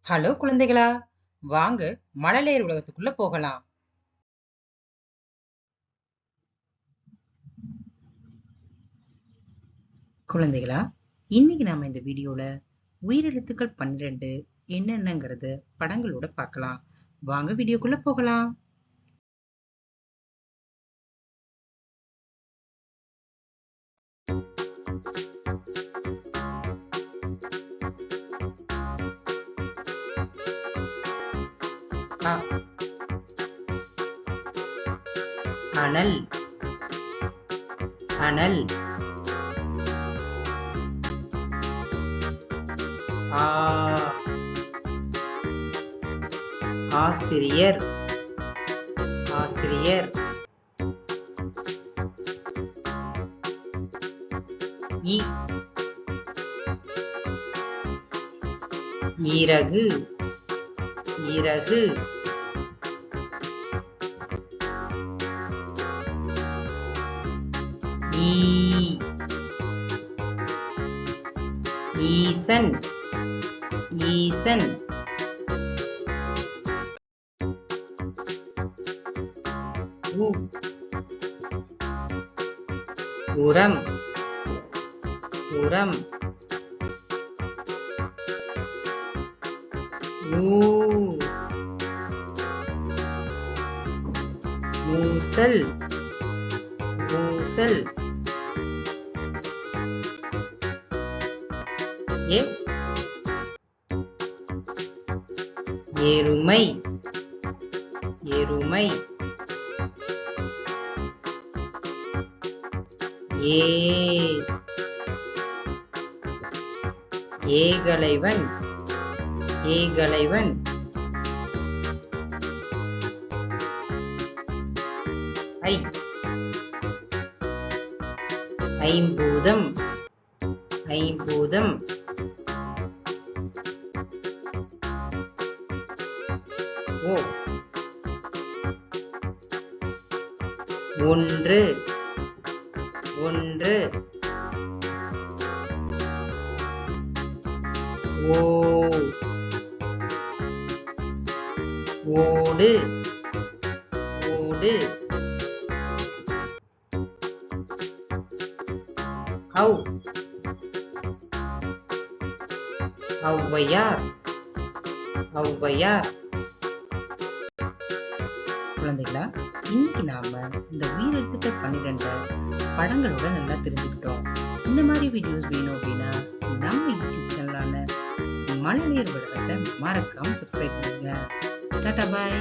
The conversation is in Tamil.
ஹலோ குழந்தைகளா, வாங்க மழலையர் உலகத்துக்குள்ள போகலாம். குழந்தைகளா, இன்னைக்கு நாம இந்த வீடியோல உயிரெழுத்துக்கள் 12 என்னென்னங்கறது படங்களோட பார்க்கலாம். வாங்க வீடியோக்குள்ள போகலாம். அ, அனல், அனல். ஆ, ஆசிரியர், ஆசிரியர். இ, இறகு, இறகு. ஈ, ஈசன், ஈசன். உ, உரம், உரம். ஊ, ஊசல், ஊசல். எ, எருமை, எருமை. ஏ, ஏகலைவன், ஏகலைவன். ஐ, ஐம்பூதம், ஐம்பூதம். ஓ, ஒன்று, ஒன்று. ஓ, ஓடு, ஓடு. ஔ, ஔவையார், ஔவையார். குழந்தைகளா, இன்னைக்கு நாம இந்த உயிரெழுத்துக்கள் 12 படங்களோட நல்லா தெரிஞ்சுக்கிட்டோம். இந்த மாதிரி வீடியோஸ் வேணும் அப்படின்னா நம்ம யூடியூப் சேனலான மழலையர் உலகத்தை மறக்காம சப்ஸ்கிரைப் பண்ணுங்க. டாடா பாய்.